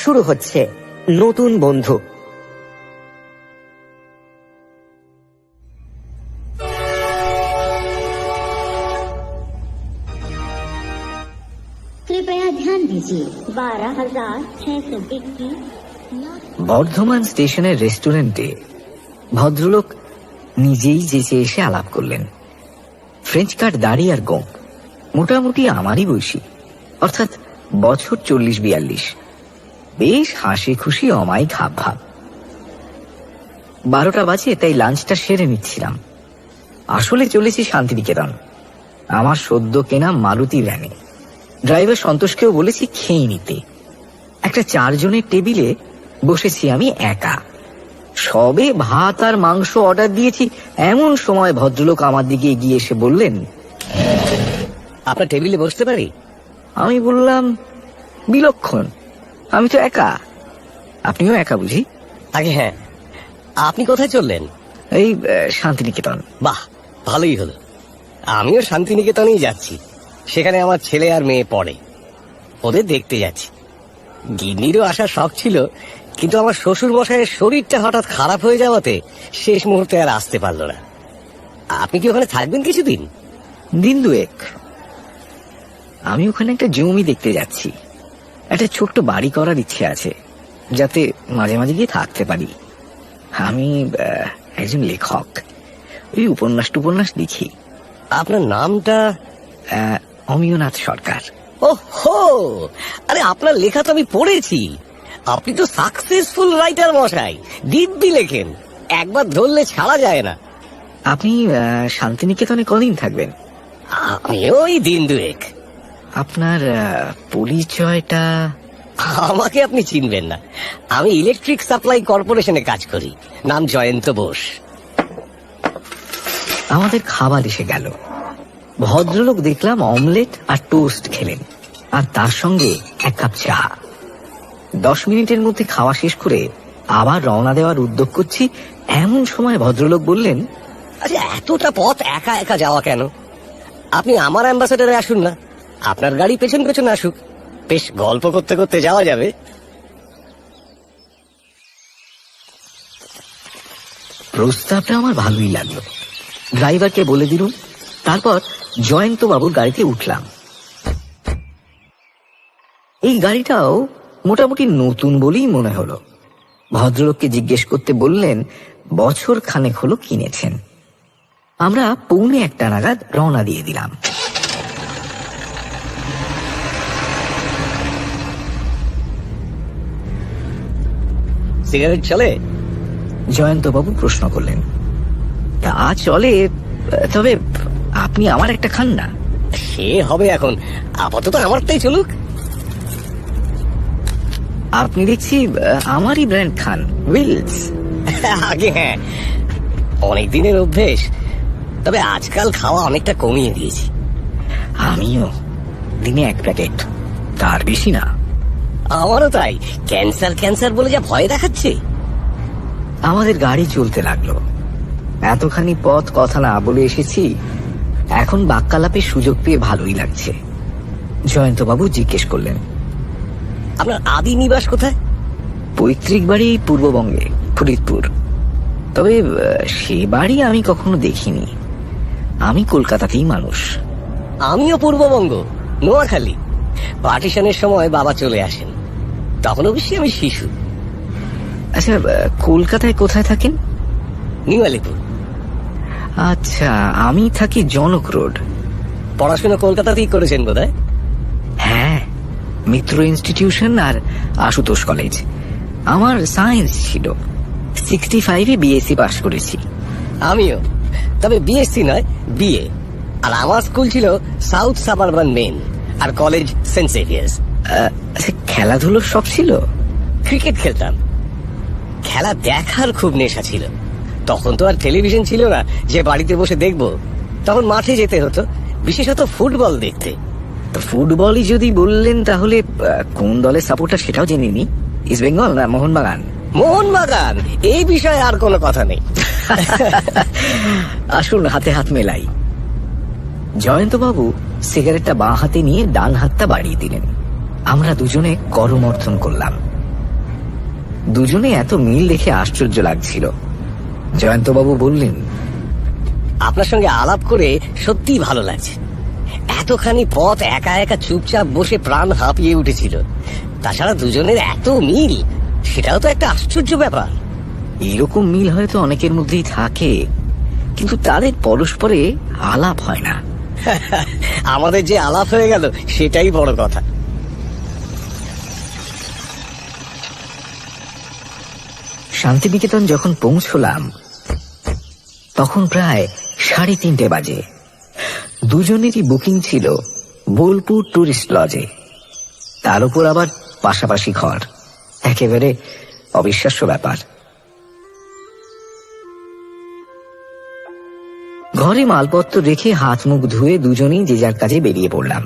শুরু হচ্ছে নতুন বন্ধু। कृपया ध्यान दीजिए 12,621। বর্ধমান স্টেশনের রেস্টুরেন্টে ভদ্রলোক নিজেই যেচে এসে আলাপ করলেন। ফ্রেঞ্চ কাট দাড়ি আর গোঁফ, মোটামুটি আমারই বয়সী, অর্থাৎ বছর 40-42। বেশ হাসি খুশি অমায়িক হাব ভাব। 12টা বাজে, তাই লাঞ্চটা সেরে নিচ্ছিলাম। আসলে চলেছি শান্তিনিকেতন, আমার সদ্য কেনা মারুতি ভ্যানে। ড্রাইভার সন্তোষকেও বলেছি খেয়ে নিতে। একটা 4 জনের টেবিলে বসেছি আমি একা। সবে ভাত আর মাংস অর্ডার দিয়েছি, এমন সময় ভদ্রলোক আমার দিকে এগিয়ে এসে বললেন, আপনার টেবিলে বসতে পারি? আমি বললাম, বিলক্ষণ, আমি তো একা। আপনিও একা বুঝি? আগে হ্যাঁ। আপনি কোথায় চললেন? এই শান্তিনিকেতন। বাহ, ভালোই হলো। আমিও শান্তিনিকেতনেই যাচ্ছি। সেখানে আমার ছেলে আর মেয়ে পড়ে, ওদের দেখতে যাচ্ছি। গিন্নিরও আসার শখ ছিল, কিন্তু আমার শ্বশুর মশাইয়ের শরীরটা হঠাৎ খারাপ হয়ে যাওয়াতে শেষ মুহূর্তে আর আসতে পারলো না। আপনি কি ওখানে থাকবেন কিছুদিন? দিন 2 আমি ওখানে একটা জমি দেখতে যাচ্ছি। একটা ছোট্ট বাড়ি করার ইচ্ছে আছে, যাতে মাঝে মাঝে গিয়ে থাকতে পারি। আমি একজন লেখক, ওই উপন্যাস লিখি। আপনার নামটা? অমিয়নাথ সরকার। ওহো, আরে আপনার লেখা তো আমি পড়েছি। আপনি তো সাকসেসফুল রাইটার মশাই, দিব্যি লেখেন, একবার ধরলে ছাড়া যায় না। আপনি শান্তিনিকেতনে কদিন থাকবেন? আমি ওই দিন 2। আপনার পরিচয়টা? আমাকে আপনি চিনবেন না, আমি ইলেকট্রিক সাপ্লাই কর্পোরেশনে কাজ করি। নাম জয়ন্ত বোস। আমাদের খাবার এসে গেল। ভদ্রলোক দেখলাম অমলেট আর টোস্ট খেলেন, আর তার সঙ্গে 1 কাপ চা। 10 মিনিটের মধ্যে খাওয়া শেষ করে আবার রওনা দেওয়ার উদ্যোগ করছি, এমন সময় ভদ্রলোক বললেন, আচ্ছা, এতটা পথ একা একা যাওয়া কেন? আপনি আমার অ্যাম্বাসেডারে আসুন না, আপনার গাড়ি পেছন পেছন আসুক, বেশ গল্প করতে করতে যাওয়া যাবে। প্রস্তাবটা আমার ভালোই লাগলো। ড্রাইভারকে বলে দিলুম, তারপর জয়ন্ত বাবুর গাড়িতে উঠলাম। এই গাড়িটাও মোটামুটি নতুন বলেই মনে হলো। ভদ্রলোককে জিজ্ঞেস করতে বললেন, বছর খানেক হলো কিনেছেন। আমরা 1:45 নাগাদ রওনা দিয়ে দিলাম। সিগারেট চলে? জয়ন্তবাবু প্রশ্ন করলেন। তা চলে, তবে আপনি আমার একটা খান না? সে হবে এখন, আপাতত আমারটাই চলুক। আপনি দেখছি আমারই ব্র্যান্ড খান, উইলস। আগে হ্যাঁ, অনেক দিনের অভ্যেস, তবে আজকাল খাওয়া অনেকটা কমিয়ে দিয়েছি। আমিও দিনে 1 প্যাকেট, তার বেশি না। আমারও তাই। ক্যান্সার বলে যা ভয় দেখাচ্ছে। আমাদের গাড়ি চলতে লাগলো। এতখানি পথ কথা না বলে এসেছি, এখন বাক্যালাপের সুযোগ পেয়ে ভালোই লাগছে। জয়ন্তবাবু জিজ্ঞেস করলেন, আপনার আদি নিবাস কোথায়? পৈতৃক বাড়ি পূর্ববঙ্গে, ফরিদপুর। তবে সে বাড়ি আমি কখনো দেখিনি। আমি কলকাতাতেই মানুষ। আমিও পূর্ববঙ্গ, নোয়াখালী। পার্টিশনের সময় বাবা চলে আসেন, তখন অবশ্যই আমি শিশু। আচ্ছা, কলকাতায় কোথায় থাকেন? নিউ আলিপুর। আচ্ছা, আমি থাকি জনক রোড। পড়াশোনা কলকাতাতেই করেছেন বোধহয়? হ্যাঁ, মিত্র ইনস্টিটিউশন আর আশুতোষ কলেজ। আমার সায়েন্স ছিল। 65-এ বিএসসি পাশ করেছি। আমিও, তবে বিএসসি নয়, বিএ। আর আমার স্কুল ছিল সাউথ সাবারবান মেন, আর কলেজ সেন্ট জেভিয়ার্স। খেলাধুলোর শখ ছিল? ক্রিকেট খেলতাম। খেলা দেখার খুব নেশা ছিল। তখন তো আর টেলিভিশন ছিল না যে বাড়িতে বসে দেখবো, তখন মাঠে যেতে হতো, বিশেষত ফুটবল দেখতে। ফুটবলই যদি বললেন, তাহলে কোন দলের সাপোর্টার সেটাও জেনে নি। ইস্ট বেঙ্গল না মোহনবাগান? মোহনবাগান। এই বিষয়ে আর কোনো কথা নেই। আসুন হাতে হাত মেলাই। জয়ন্তবাবু সিগারেটটা বাঁ হাতে নিয়ে ডান হাতটা বাড়িয়ে দিলেন। আমরা দুজনে করমর্থন করলাম। দুজনে এত মিল দেখে আশ্চর্য লাগছিল। জয়ন্তবাবু বললেন, আপনার সঙ্গে আলাপ করে সত্যিই ভালো লাগছে। এতখানি পথ একা একা চুপচাপ বসে প্রাণ হাঁপিয়ে উঠেছিল। তাছাড়া দুজনের এত মিল, সেটাও তো একটা আশ্চর্য ব্যাপার। এরকম মিল হয়তো অনেকের মধ্যেই থাকে, কিন্তু তাদের পরস্পরে আলাপ হয় না। আমাদের যে আলাপ হয়ে গেল সেটাই বড় কথা। শান্তিনিকেতন যখন পৌঁছলাম তখন প্রায় 3:30 বাজে। দুজনেরই বুকিং ছিল বোলপুর টুরিস্ট লজে, তার উপর আবার পাশাপাশি ঘর। একেবারে অবিশ্বাস্য ব্যাপার। ঘরে মালপত্র রেখে হাত মুখ ধুয়ে দুজনেই যে যার কাজে বেরিয়ে পড়লাম।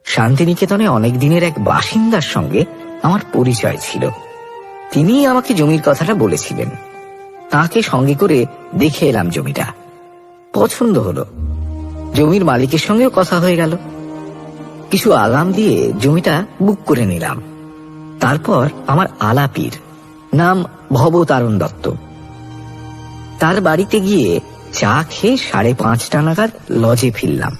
শান্তিনিকেতনে অনেক দিনের এক বাসিন্দার সঙ্গে আমার পরিচয় ছিল। তিনিই আমাকে জমির কথাটা বলেছিলেন। তাকে সঙ্গে করে দেখে এলাম জমিটা। পছন্দ হলো। জমির মালিকের সঙ্গেও কথা হয়ে গেল। কিছু আগাম দিয়ে জমিটা বুক করে নিলাম। তারপর আমার আলাপির নাম ভবতারণ দত্ত। তার বাড়িতে গিয়ে চা খেয়ে 5:30 নাগাদ লজে ফিরলাম।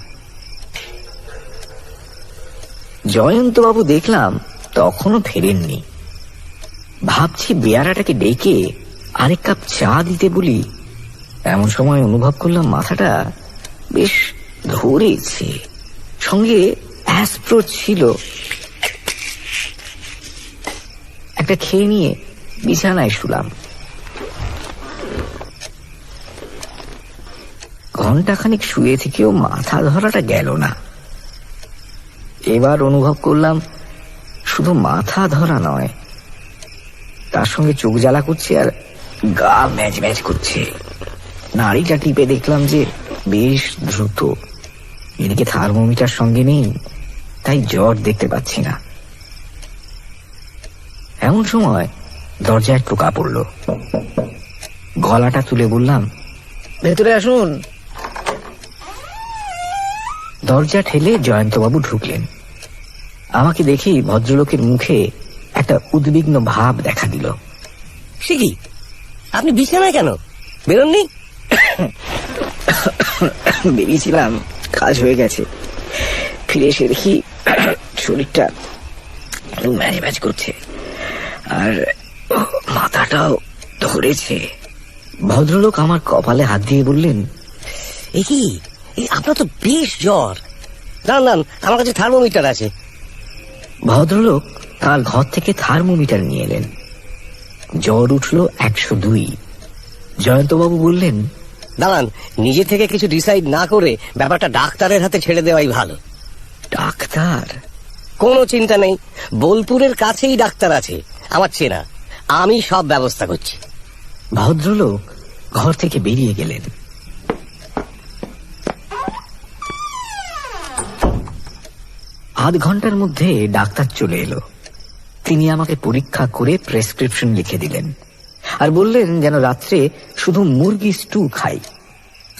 জয়ন্তবাবু দেখলাম তখনও ফেরেননি। ভাবছি বেয়ারাটাকে ডেকে আরেক কাপ চা দিতে বলি, এমন সময় অনুভব করলাম মাথাটা বেশ ধরেছে। সঙ্গে অ্যাসপ্রো ছিল। একটা খেয়ে নিয়ে বিছানায় শুলাম। ঘন্টাখানিক শুয়ে থেকেও মাথা ধরাটা গেল না। এবার অনুভব করলাম শুধু মাথা ধরা নয়, তার সঙ্গে চোখ জ্বালা করছে আর গা ম্যাজ ম্যাজ করছে। নাড়িটা টিপে দেখলাম যে বেশ দ্রুত। এদিকে থার্মোমিটার সঙ্গে নেই, তাই জ্বর দেখতে পাচ্ছি না। এমন সময় দরজায় টোকা পড়ল। গলাটা তুলে বললাম, ভেতরে আসুন। দরজা ঠেলে জয়ন্তবাবু ঢুকলেন। আমাকে দেখি ভদ্রলোকের মুখে একটা উদ্বিগ্ন ভাব দেখা দিল। সে কি, আপনি বিছানায় কেন, বেরোননি? বেরিয়েছিলাম, কাজ হয়ে গেছে। ফিরে এসে দেখি শরীরটা একটু ম্যাজ ম্যাজ করছে আর মাথাটাও ধরেছে। ভদ্রলোক আমার কপালে হাত দিয়ে বললেন, এ কি, আপনার তো বেশ জ্বর। দাঁড়ান দাঁড়ান, আমার কাছে থার্মোমিটার আছে। ভদ্রলোক তার ঘর থেকে থার্মোমিটার নিয়ে এলেন। জ্বর উঠল 102। জয়ন্তবাবু বললেন, দাঁড়ান, নিজে থেকে কিছু ডিসাইড না করে ব্যাপারটা ডাক্তারের হাতে ছেড়ে দেওয়াই ভালো। ডাক্তার? কোনো চিন্তা নেই, বোলপুরের কাছেই ডাক্তার আছে আমার চেনা, আমি সব ব্যবস্থা করছি। ভদ্রলোক ঘর থেকে বেরিয়ে গেলেন। আধ ঘন্টার মধ্যে ডাক্তার চলে এলো। তিনি আমাকে পরীক্ষা করে প্রেসক্রিপশন লিখে দিলেন আর বললেন যেন রাত্রে শুধু মুরগি স্টু খাই।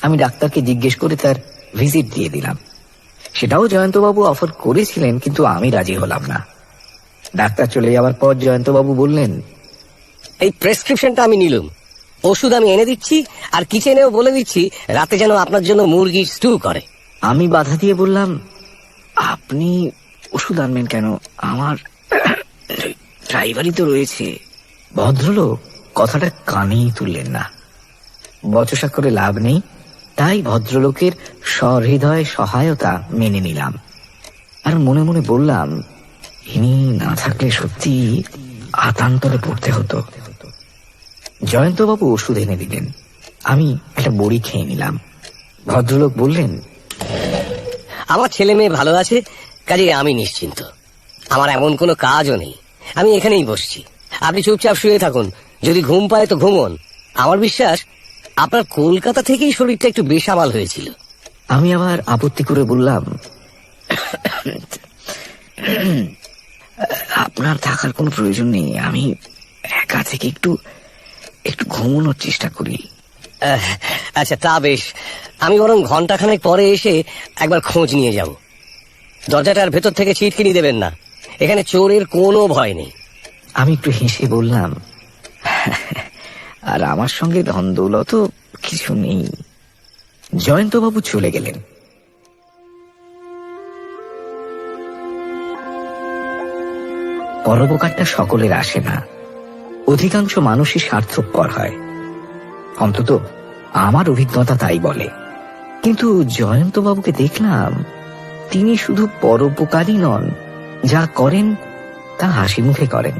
আমি ডাক্তারকে জিজ্ঞেস করে তার ভিজিট দিয়ে দিলাম। সেটাও জয়ন্তবাবু অফার করেছিলেন, কিন্তু আমি রাজি হলাম না। ডাক্তার চলে যাওয়ার পর জয়ন্তবাবু বললেন, এই প্রেসক্রিপশনটা আমি নিলাম, ওষুধ আমি এনে দিচ্ছি, আর কিচেনেও বলে দিচ্ছি রাতে যেন আপনার জন্য মুরগির স্টু করে। আমি বাধা দিয়ে বললাম, আপনি ওষুধ আনবেন কেন, আমার ড্রাইভারই তো রয়েছে। ভদ্রলোক কথাটা কানেই তুললেন না। বচসা করে লাভ নেই, তাই ভদ্রলোকের সহৃদয় সহায়তা মেনে নিলাম। আর মনে মনে বললাম, ইনি না থাকলে সত্যি আতান্তরে পড়তে হতো। জয়ন্তবাবু ওষুধ এনে দিলেন। আমি একটা বড়ি খেয়ে নিলাম। ভদ্রলোক বললেন, আমার ছেলে মেয়ে ভালো আছে, কাজে আমি নিশ্চিন্ত। আমার এমন কোনো কাজও নেই, আমি এখানেই বসছি। আপনি চুপচাপ শুয়ে থাকুন, যদি ঘুম পায় তো ঘুমন। আমার বিশ্বাস আপনার কলকাতা থেকেই শরীরটা একটু বেসামাল হয়েছিল। আমি আবার আপত্তি করে বললাম, আপনার থাকার কোনো প্রয়োজন নেই, আমি একা থেকে একটু একটু ঘুমানোর চেষ্টা করি। আচ্ছা, তা বেশ, আমি বরং ঘন্টাখানেক পরে এসে একবার খোঁজ নিয়ে যাব। দরজাটার ভেতর থেকে ছিটকিনি দেবেন না, এখানে চোরের কোনো ভয় নেই। আমি একটু হেসে বললাম, আর আমার সঙ্গে ধন দৌলত কিছু নেই। জয়ন্তবাবু চলে গেলেন। পরোপকারটা সকলের আসে না, অধিকাংশ মানুষই স্বার্থপর হয়, অন্তত আমার অভিজ্ঞতা তাই বলে। কিন্তু জয়ন্তবাবুকে দেখলাম তিনি শুধু পরোপকারী নন, যা করেন তা হাসি মুখে করেন।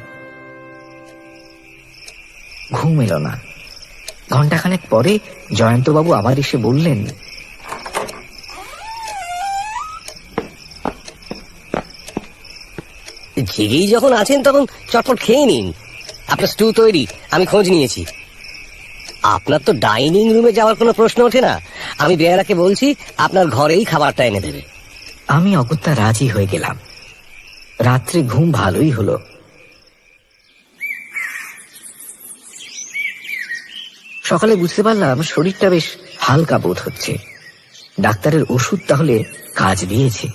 ঘুম এলো না। ঘণ্টাখানেক পরে জয়ন্তবাবু আবার এসে বললেন, জেগেই যখন আছেন তখন চটপট খেয়ে নিন। আপনার স্টু তৈরি, আমি খোঁজ নিয়েছি। আপনার তো ডাইনিং রুমে যাওয়ার কোনো প্রশ্ন ওঠে না। আমি বেয়ারাকে বলছি আপনার ঘরেই খাবারটা এনে দেবে। আমি অগত্যা রাজি হয়ে গেলাম। রাত্রে ঘুম ভালোই হলো। সকালে বুঝতে পারলাম শরীরটা বেশ হালকা বোধ হচ্ছে। ডাক্তারের ওষুধ তাহলে কাজ দিয়েছে।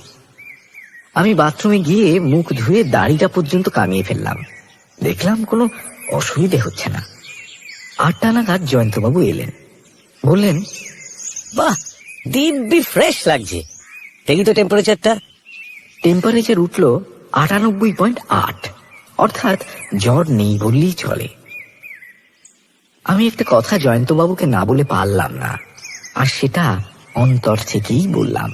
আমি বাথরুমে গিয়ে মুখ ধুয়ে দাড়িটা পর্যন্ত কামিয়ে ফেললাম। দেখলাম কোনো অসুবিধে হচ্ছে না। 8টা নাগাদ জয়ন্তবাবু এলেন। বললেন, বাহ, দিব্যি ফ্রেশ লাগছে। দেখি তো টেম্পারেচারটা। টেম্পারেচার উঠল 98.8, অর্থাৎ জ্বর নেই বললেই চলে। আমি একটা কথা জয়ন্তবাবুকে না বলে পারলাম না, আর সেটা অন্তর থেকেই বললাম।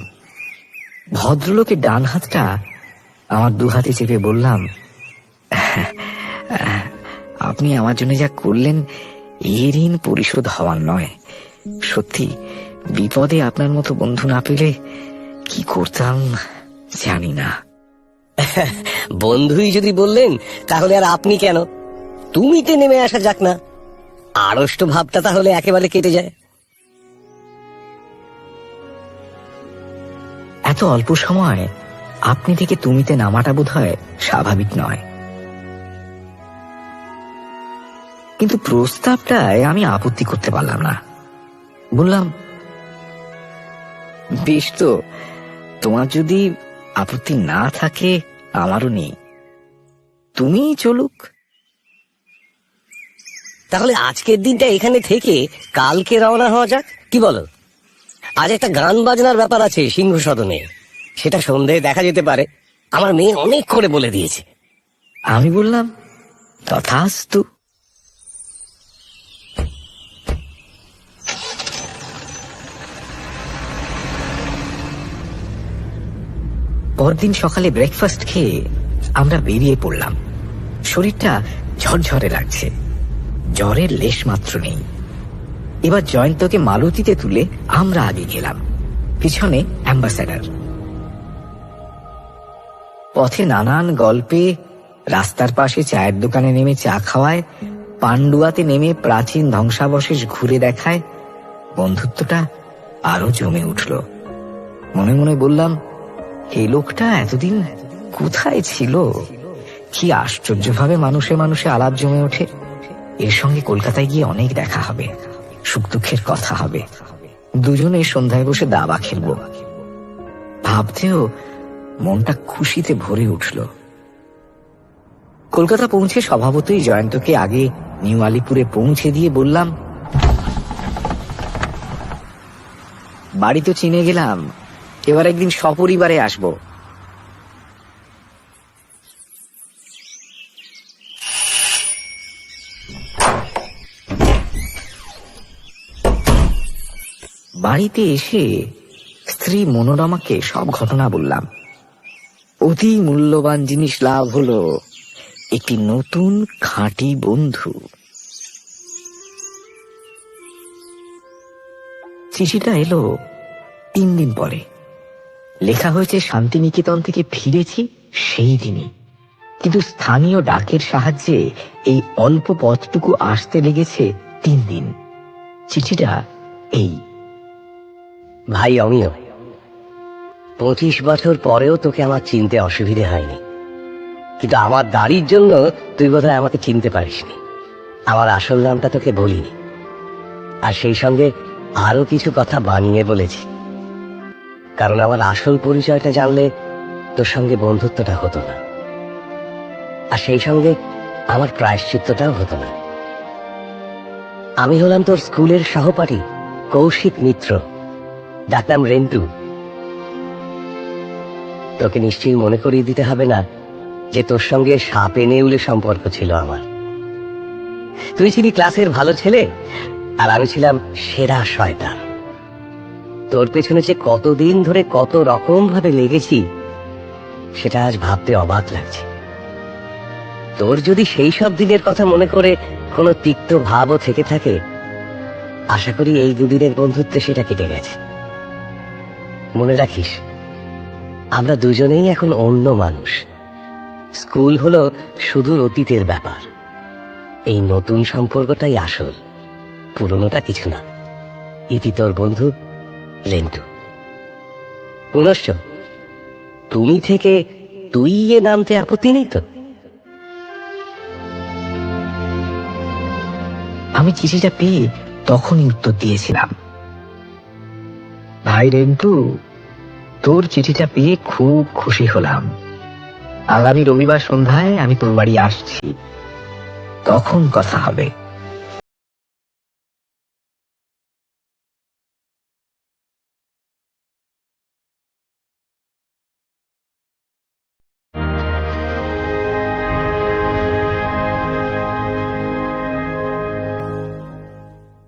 ভদ্রলোকের ডান হাতটা আমার 2 হাতে চেপে বললাম, আপনি আমার জন্য যা করলেন এ ঋণ পরিশোধ হওয়ার নয়। সত্যি বিপদে আপনার মতো বন্ধু না পেলে কি করতাম জানি না। বন্ধুই যদি বললেন তাহলে আর আপনি কেন, তুমিতে নেমে আসা যাক না। আড়ষ্ট ভাবটা তাহলে একেবারে কেটে যায়। এত অল্প সময় আপনি থেকে তুমিতে নামাটা বোধ হয় স্বাভাবিক নয়। কিন্তু প্রস্তাবটায় আমি আপত্তি করতে পারলাম না। বললাম, বেশ তো, তোমার যদি আপত্তি না থাকে আমারও নেই, তুমি চলুক। তাহলে আজকের দিনটা এখানে থেকে কালকে রওনা হওয়া যাক, কি বলো? আজ একটা গান বাজনার ব্যাপার আছে সিংহ সদনে, সেটা সন্ধ্যায় দেখা যেতে পারে। আমার মেয়ে অনেক করে বলে দিয়েছে। আমি বললাম, তথাস্তু। পরদিন সকালে ব্রেকফাস্ট খেয়ে আমরা বেরিয়ে পড়লাম। শরীরটা ঝরঝরে লাগছে, জ্বরের লেশ মাত্র নেই। এবার জয়ন্তকে মালতীতে তুলে আমরা আগে গেলাম, পিছনে অ্যাম্বাসেডর। পথে নানান গল্পে, রাস্তার পাশে চায়ের দোকানে নেমে চা খাওয়ায়, পান্ডুয়াতে নেমে প্রাচীন ধ্বংসাবশেষ ঘুরে দেখায়, বন্ধুত্বটা আরো জমে উঠল। মনে মনে বললাম, এই লোকটা এতদিন কোথায় ছিল? কি আশ্চর্যভাবে মানুষে মানুষে আলাপ জমে ওঠে। এর সঙ্গে কলকাতায় গিয়ে অনেক দেখা হবে, সুখ দুঃখের কথা হবে। দুজনে সন্ধ্যায় বসে দাবা খেলব। ভাবতেও মনটা খুশিতে ভরে উঠল। কলকাতা পৌঁছে স্বভাবতই জয়ন্তকে আগে নিউ আলিপুরে পৌঁছে দিয়ে বললাম, বাড়ি তো চিনে গেলাম, এবার একদিন সপরিবারে আসব। বাড়িতে এসে স্ত্রী মনোরমাকে সব ঘটনা বললাম। অতি মূল্যবান জিনিস লাভ হলো, একটি নতুন খাঁটি বন্ধু। চিঠিটা এলো 3 দিন পরে। লেখা হয়েছে শান্তিনিকেতন থেকে ফিরেছি সেই দিনই, কিন্তু স্থানীয় ডাকের সাহায্যে এই অল্প পথটুকু আসতে লেগেছে 3 দিন। চিঠিটা এই: ভাই অমিয়, 25 বছর পরেও তোকে আমার চিনতে অসুবিধে হয়নি, কিন্তু আমার দাড়ির জন্য তুই বোধহয় আমাকে চিনতে পারিসনি। আমার আসল নামটা তোকে বলিনি, আর সেই সঙ্গে আরো কিছু কথা বানিয়ে বলেছি, কারণ আমার আসল পরিচয়টা জানলে তোর সঙ্গে বন্ধুত্বটা হতো না। আর সেই সঙ্গে আমার প্রায়শ্চিত্তটাও হতো না। আমি হলাম তোর স্কুলের সহপাঠী কৌশিক মিত্র, ডাকনাম রেন্টু। তোকে নিশ্চয়ই মনে করিয়ে দিতে হবে না যে তোর সঙ্গে সাপে নেউলে সম্পর্ক ছিল আমার। তুই ছিলি ক্লাসের ভালো ছেলে, আর আমি ছিলাম সেরা শয়তান। তোর পেছনে যে কতদিন ধরে কত রকম ভাবে লেগেছি সেটা আজ ভাবতে অবাক লাগছে। তোর যদি সেই সব দিনের কথা মনে করে কোনো তিক্ত ভাবও থেকে থাকে, আশা করি এই দুদিনের বন্ধুত্বে সেটা কেটে গেছে। মনে রাখিস, আমরা দুজনেই এখন অন্য মানুষ। স্কুল হলো শুধু অতীতের ব্যাপার। এই নতুন সম্পর্কটাই আসল, পুরনোটা কিছু না। ইতি তোর বন্ধু রেন্টু। পুনশ্চ তুমি থেকে তুই এ নামতে আপত্তি নেই তো? আমি চিঠিটা পেয়ে তখনই উত্তর দিয়েছিলাম, ভাই রেন্টু, তোর চিঠিটা পেয়ে খুব খুশি হলাম। আগামী রবিবার সন্ধ্যায় আমি তোর বাড়ি আসছি, তখন কথা হবে।